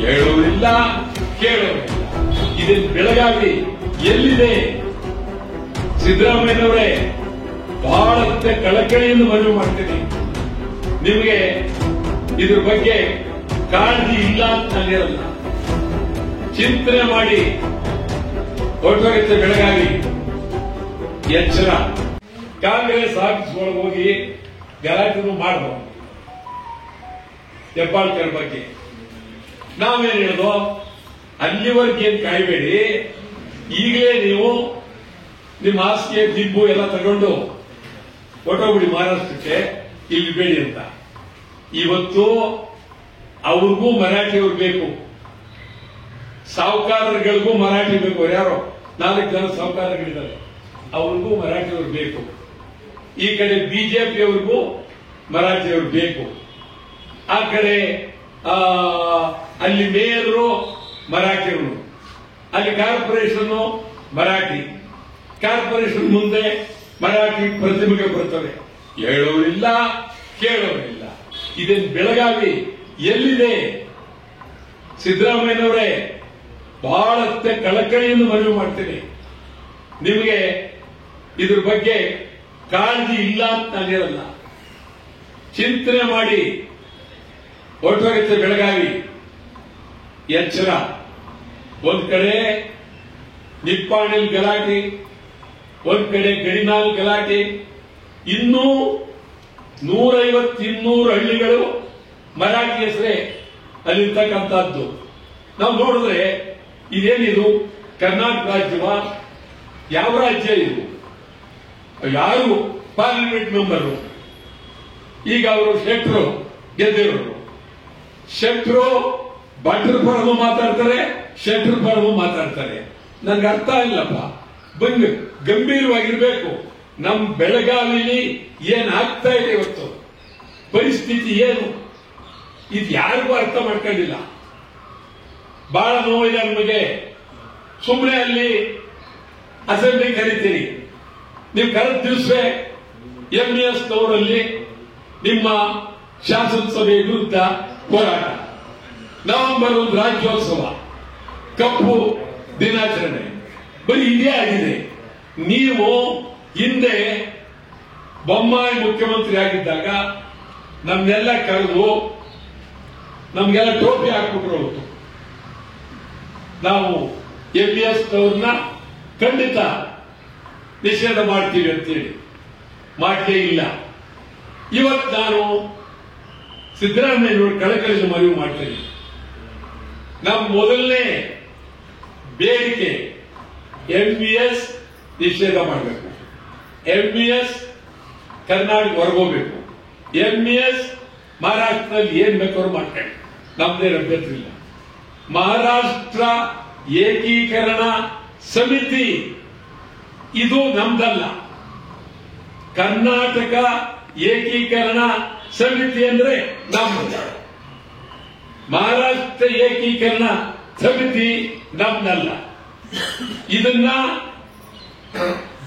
ಹೇಳೋರಿಲ್ಲ, ಕೇಳೋರಿಲ್ಲ. ಇದನ್ನು ಬೆಳಗಾವಿ ಎಲ್ಲಿದೆ? ಸಿದ್ದರಾಮಯ್ಯನವರೇ, ಬಹಳತ್ತೆ ಕಳಕಳಿಯನ್ನು ಮನವಿ ಮಾಡ್ತೀನಿ. ನಿಮಗೆ ಇದ್ರ ಬಗ್ಗೆ ಕಾಳಜಿ ಇಲ್ಲ ಅಂತ ನಾನು ಹೇಳಲ್ಲ. ಚಿಂತನೆ ಮಾಡಿ ಹೊರಟೋಗುತ್ತೆ ಬೆಳಗಾವಿ. ಎಚ್ಚರ. ಕಾಂಗ್ರೆಸ್ ಆಫೀಸ್ ಒಳಗೆ ಹೋಗಿ ಗಲಾಟೆನೂ ಮಾಡಬಹುದು. ಹೆಬ್ಬಾಳ್ಕರ್ ಬಗ್ಗೆ ನಾವೇನ್ ಹೇಳೋದು? ಅಲ್ಲಿವರೆಗೇನು ಕಾಯಬೇಡಿ, ಈಗಲೇ ನೀವು ನಿಮ್ಮ ಹಾಸಿಗೆ ದಿಬ್ಬು ಎಲ್ಲ ತಗೊಂಡು ಹೊರಟೋಗ್ಬಿಡಿ ಮಹಾರಾಷ್ಟ್ರಕ್ಕೆ, ಇಲ್ಲಿ ಬೇಡಿ ಅಂತ. ಇವತ್ತು ಅವ್ರಿಗೂ ಮರಾಠಿಯವ್ರು ಬೇಕು, ಸಾಹುಕಾರಗಳಿಗೂ ಮರಾಠಿ ಬೇಕು. ಯಾರೋ 4 ಜನ ಸಾಹುಕಾರಗಳಿದ್ದಾರೆ, ಅವ್ರಿಗೂ ಮರಾಠಿಯವರು ಬೇಕು. ಈ ಕಡೆ ಬಿಜೆಪಿಯವ್ರಿಗೂ ಮರಾಠಿಯವರು ಬೇಕು. ಆ ಕಡೆ ಅಲ್ಲಿ ಮೇಯರು ಮರಾಠಿಯವರು, ಅಲ್ಲಿ ಕಾರ್ಪೊರೇಷನ್ ಮರಾಠಿ, ಕಾರ್ಪೊರೇಷನ್ ಮುಂದೆ ಮರಾಠಿ ಪ್ರತಿಭೆಗೆ ಬರ್ತವೆ. ಹೇಳೋರಿಲ್ಲ, ಕೇಳೋರಿಲ್ಲ. ಇದನ್ನು ಬೆಳಗಾವಿ ಎಲ್ಲಿದೆ? ಸಿದ್ದರಾಮಯ್ಯನವರೇ, ಬಹಳತ್ತೆ ಕಳಕಳಿಯನ್ನು ಮನವಿ ಮಾಡ್ತೀನಿ. ನಿಮಗೆ ಇದ್ರ ಬಗ್ಗೆ ಕಾಳಜಿ ಇಲ್ಲ ಅಂತ ನಾನು ಹೇಳಲ್ಲ. ಚಿಂತನೆ ಮಾಡಿ ಹೊರಟೋಗುತ್ತೆ ಬೆಳಗಾವಿ. ಎಚ್ಚರ. ಒಂದ್ ಕಡೆ ನಿಪ್ಪಾಣಿಲ್ ಗಲಾಟೆ, ಒಂದ್ ಕಡೆ ಗಡಿನಾಲ್ ಗಲಾಟೆ, ಇನ್ನೂ 150-200 ಹಳ್ಳಿಗಳು ಮರಾಠಿ ಹೆಸರೇ ಅಲ್ಲಿರ್ತಕ್ಕಂಥದ್ದು. ನಾವು ನೋಡಿದ್ರೆ ಇದೇನಿದು ಕರ್ನಾಟಕ ರಾಜ್ಯವಾ? ಯಾವ ರಾಜ್ಯ ಇದು? ಯಾರು ಪಾರ್ಲಿಮೆಂಟ್ ಮೆಂಬರು? ಈಗ ಅವರು ಶೆಟ್ರು ಗೆದ್ದಿರೋರು. ಶೆಟ್ರು ಭಟ್ರ ಪರವು ಮಾತಾಡ್ತಾರೆ, ಶೆಟ್ರ ಪರವು ಮಾತಾಡ್ತಾರೆ. ನನ್ಗೆ ಅರ್ಥ ಇಲ್ಲಪ್ಪ. ಗಂಭೀರವಾಗಿರ್ಬೇಕು. ನಮ್ ಬೆಳಗಾವಿಲಿ ಏನಾಗ್ತಾ ಇದೆ ಇವತ್ತು, ಪರಿಸ್ಥಿತಿ ಏನು, ಇದು ಯಾರಿಗೂ ಅರ್ಥ ಮಾಡ್ಕೊಂಡಿಲ್ಲ. ಬಹಳ ನೋವಿದೆ ನಮಗೆ. ಸುಮ್ಮನೆ ಅಲ್ಲಿ ಅಸೆಂಬ್ಲಿ ಕರಿತೀರಿ, ನೀವು ಕರೆದ ದಿವಸವೇ MES ನವರಲ್ಲಿ ನಿಮ್ಮ ಶಾಸನಸಭೆ ವಿರುದ್ಧ ಹೋರಾಟ. ನವೆಂಬರ್ 1 ರಾಜ್ಯೋತ್ಸವ, ಕಪ್ಪು ದಿನಾಚರಣೆ, ಬರೀ ಇದೇ ಆಗಿದೆ. ನೀವು ಹಿಂದೆ ಬೊಮ್ಮಾಯಿ ಮುಖ್ಯಮಂತ್ರಿ ಆಗಿದ್ದಾಗ ನಮ್ನೆಲ್ಲ ಕರೆದು ನಮ್ಗೆಲ್ಲ ಟೋಪಿ ಹಾಕ್ಬಿಟ್ರು. ಅವತ್ತು ನಾವು MES ನವ್ರನ್ನ ಖಂಡಿತ ನಿಷೇಧ ಮಾಡ್ತೀವಿ ಅಂತೇಳಿ ಮಾಡಲೇ ಇಲ್ಲ. ಇವತ್ತು ನಾನು ಸಿದ್ದರಾಮಯ್ಯನವರು ಕಳಕಳಿಯನ್ನು ಮನವಿ ಮಾಡ್ತೇನೆ. ನಮ್ಮ ಮೊದಲನೇ ಬೇಡಿಕೆ MBS ನಿಷೇಧ ಮಾಡಬೇಕು. MBS ಕರ್ನಾಟಕ ಹೊರಗೋಗ್ಬೇಕು. MBS ಮಹಾರಾಷ್ಟ್ರದಲ್ಲಿ ಏನ್ ಬೇಕಾದ್ರೂ ಮಾಡ್ಕೊಳ್ಳಿ, ನಮ್ದೇ ಅಭ್ಯರ್ಥಿ ಇಲ್ಲ. ಮಹಾರಾಷ್ಟ್ರ ಏಕೀಕರಣ ಸಮಿತಿ ಇದು ನಮ್ದಲ್ಲ. ಕರ್ನಾಟಕ ಏಕೀಕರಣ ಸಮಿತಿ ಅಂದ್ರೆ ನಮ್ದು. ಮಹಾರಾಷ್ಟ್ರ ಏಕೀಕರಣ ಸಮಿತಿ ನಮ್ದಲ್ಲ. ಇದನ್ನ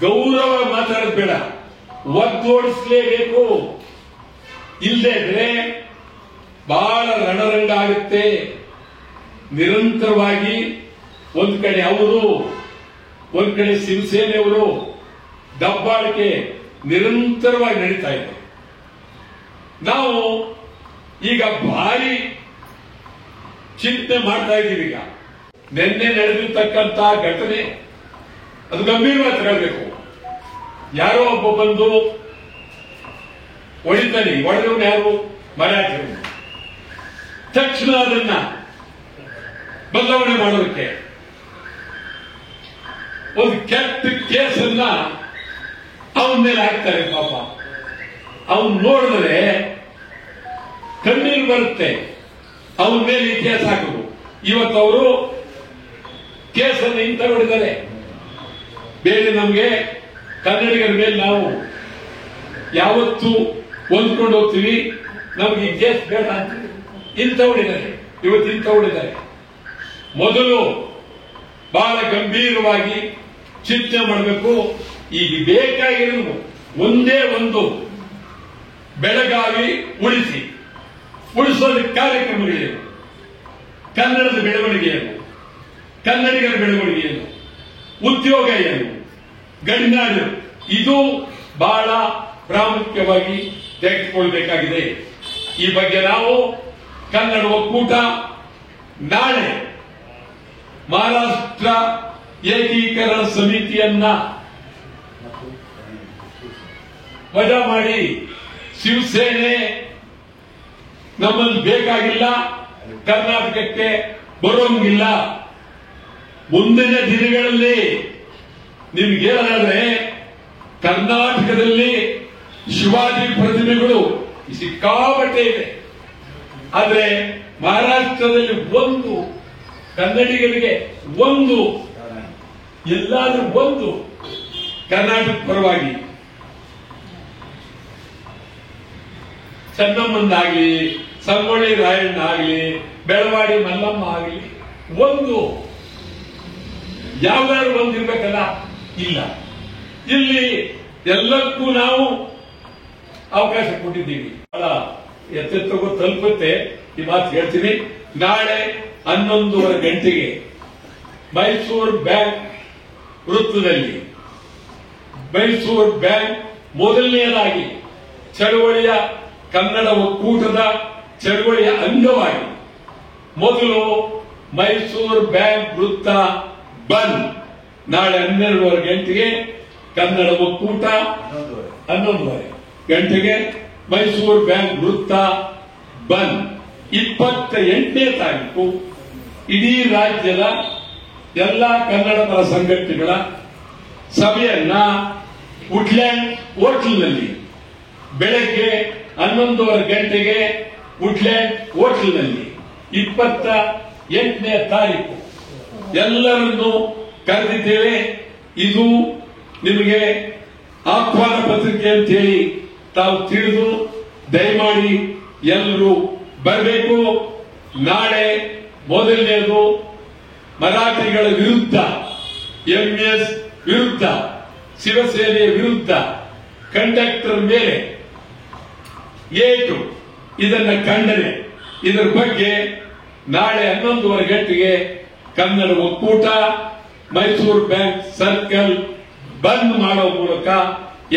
ಗೌರವ ಮಾತಾಡಬೇಡ, ಒದ್ದೋಡಿಸಲೇಬೇಕು. ಇಲ್ಲದೆ ಬಹಳ ರಣರಂಗ ಆಗುತ್ತೆ. ನಿರಂತರವಾಗಿ ಒಂದ್ ಕಡೆ ಅವರು, ಒಂದ್ ಕಡೆ ಶಿವಸೇನೆಯವರು ದಬ್ಬಾಳಿಕೆ ನಿರಂತರವಾಗಿ ನಡೀತಾ ಇದೆ. ನಾವು ಈಗ ಭಾರಿ ಚಿಂತೆ ಮಾಡ್ತಾ ಇದ್ದೀವಿ. ಈಗ ನಿನ್ನೆ ನಡೆದಿರ್ತಕ್ಕಂತಹ ಘಟನೆ ಅದು ಗಂಭೀರವಾಗಿ ತಗೊಳ್ಬೇಕು. ಯಾರೋ ಒಬ್ಬ ಬಂದು ಹೊಡಿತಾನೆ, ಹೊಡೆದವನು ಯಾರು? ಮರಾಠಿಯವರು. ತಕ್ಷಣ ಅದನ್ನ ಬದಲಾವಣೆ ಮಾಡೋದಕ್ಕೆ ಒಂದು ಕೆಟ್ಟ ಕೇಸನ್ನ ಅವನ ಮೇಲೆ ಹಾಕ್ತಾರೆ. ಪಾಪ ಅವನ್ ನೋಡಿದ್ರೆ ಕಣ್ಣೀರು ಬರುತ್ತೆ. ಅವನ ಮೇಲೆ ಈ ಕೇಸ್ ಹಾಕೋದು. ಇವತ್ತು ಅವರು ಕೇಸನ್ನು ಇಂತ ಹೊಡಿದ್ದಾರೆ. ಬೇರೆ ನಮಗೆ ಕನ್ನಡಿಗರ ಮೇಲೆ ನಾವು ಯಾವತ್ತು ಹೊಂದ್ಕೊಂಡು ಹೋಗ್ತೀವಿ, ನಮ್ಗೆ ಈ ಕೇಸ್ ಬೇಡ ಅಂತ ಇಂತ ಹೊಡಿದ್ದಾರೆ. ಇವತ್ತು ಇಂತ ಹೊಡಿದ್ದಾರೆ. ಮೊದಲು ಬಹಳ ಗಂಭೀರವಾಗಿ ಚಿಂತನೆ ಮಾಡಬೇಕು. ಈಗ ಬೇಕಾಗಿರೋದು ಒಂದೇ ಒಂದು, ಬೆಳಗಾವಿ ಉಳಿಸೋದಕ್ಕೆ ಕಾರ್ಯಕ್ರಮಗಳಿವೆ. ಕನ್ನಡದ ಬೆಳವಣಿಗೆ ಏನು, ಕನ್ನಡಿಗರ ಬೆಳವಣಿಗೆ ಏನು, ಉದ್ಯೋಗ ಏನು, ಗಡಿನಾಡು, ಇದು ಬಹಳ ಪ್ರಾಮುಖ್ಯವಾಗಿ ತೆಗೆದುಕೊಳ್ಬೇಕಾಗಿದೆ. ಈ ಬಗ್ಗೆ ನಾವು ಕನ್ನಡ ಒಕ್ಕೂಟ ನಾಳೆ ಮಹಾರಾಷ್ಟ್ರ ಏಕೀಕರಣ ಸಮಿತಿಯನ್ನ ವಜಾ ಮಾಡಿ ಶಿವಸೇನೆ ನಮ್ಮಲ್ಲಿ ಬೇಕಾಗಿಲ್ಲ, ಕರ್ನಾಟಕಕ್ಕೆ ಬರೋಂಗಿಲ್ಲ, ಮುಂದಿನ ದಿನಗಳಲ್ಲಿ ನಿಮ್ಗೆ ಹೇಳೋದಾದ್ರೆ ಕರ್ನಾಟಕದಲ್ಲಿ ಶಿವಾಜಿ ಪ್ರತಿಮೆಗಳು ಸಿಕ್ಕಾಪಟ್ಟೆ ಇದೆ. ಆದ್ರೆ ಮಹಾರಾಷ್ಟ್ರದಲ್ಲಿ ಒಂದು ಕನ್ನಡಿಗರಿಗೆ ಒಂದು ಎಲ್ಲಾದ್ರೂ ಒಂದು ಕರ್ನಾಟಕ ಪರವಾಗಿ ಚೆನ್ನಮ್ಮಂದಾಗ್ಲಿ, ಸಂಗೊಳ್ಳಿ ರಾಯಣ್ಣ ಆಗ್ಲಿ, ಬೆಳವಾಡಿ ಮಲ್ಲಮ್ಮ ಆಗ್ಲಿ, ಒಂದು ಯಾವ್ದಾದ್ರು ಒಂದಿರ್ಬೇಕಲ್ಲ, ಇಲ್ಲ. ಇಲ್ಲಿ ಎಲ್ಲಕ್ಕೂ ನಾವು ಅವಕಾಶ ಕೊಟ್ಟಿದ್ದೀವಿ. ಎತ್ತೆತ್ತಗೂ ತಲುಪುತ್ತೆ ಈ ಮಾತು ಹೇಳ್ತೀನಿ. ನಾಳೆ 11:30 ಗಂಟೆಗೆ ಮೈಸೂರು ಬ್ಯಾಂಕ್ ವೃತ್ತದಲ್ಲಿ ಮೈಸೂರು ಬ್ಯಾಂಕ್ ಮೊದಲನೆಯದಾಗಿ ಚಳವಳಿಯ ಕನ್ನಡ ಒಕ್ಕೂಟದ ಚಳವಳಿಯ ಅಂಗವಾಗಿ ಮೊದಲು ಮೈಸೂರು ಬ್ಯಾಂಕ್ ವೃತ್ತ ಬಂದ್. ನಾಳೆ 12:30 ಗಂಟೆಗೆ ಕನ್ನಡ ಒಕ್ಕೂಟ, 11:30 ಗಂಟೆಗೆ ಮೈಸೂರು ಬ್ಯಾಂಕ್ ವೃತ್ತ ಬಂದ್. 28ನೇ ತಾರೀಕು ಇಡೀ ರಾಜ್ಯದ ಎಲ್ಲಾ ಕನ್ನಡ ಪರ ಸಂಘಟನೆಗಳ ಸಭೆಯನ್ನ ವುಡ್ಲ್ಯಾಂಡ್ ಹೋಟೆಲ್ನಲ್ಲಿ ಬೆಳಗ್ಗೆ 11:30 ಗಂಟೆಗೆ ವುಡ್ಲ್ಯಾಂಡ್ ಹೋಟೆಲ್ನಲ್ಲಿ 28ನೇ ತಾರೀಕು ಎಲ್ಲರನ್ನು ಕರೆದಿದ್ದೇವೆ. ಇದು ನಿಮಗೆ ಆಹ್ವಾನ ಪತ್ರಿಕೆ ಅಂತ ಹೇಳಿ ತಾವು ತಿಳಿದು ದಯಮಾಡಿ ಎಲ್ಲರೂ ಬರಬೇಕು. ನಾಳೆ ಮೊದಲನೇದು ಮರಾಠಿಗಳ ವಿರುದ್ಧ, ಎಂಎಸ್ ವಿರುದ್ಧ, ಶಿವಸೇನೆ ವಿರುದ್ಧ ಕಂಡಕ್ಟರ್ ಮೇಲೆ ಏಟು, ಇದನ್ನ ಖಂಡನೆ. ಇದರ ಬಗ್ಗೆ ನಾಳೆ 11:30 ಗಂಟೆಗೆ ಕನ್ನಡ ಒಕ್ಕೂಟ ಮೈಸೂರು ಬ್ಯಾಂಕ್ ಸರ್ಕಲ್ ಬಂದ್ ಮಾಡುವ ಮೂಲಕ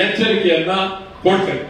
ಎಚ್ಚರಿಕೆಯನ್ನ ಕೊಡ್ತೇವೆ.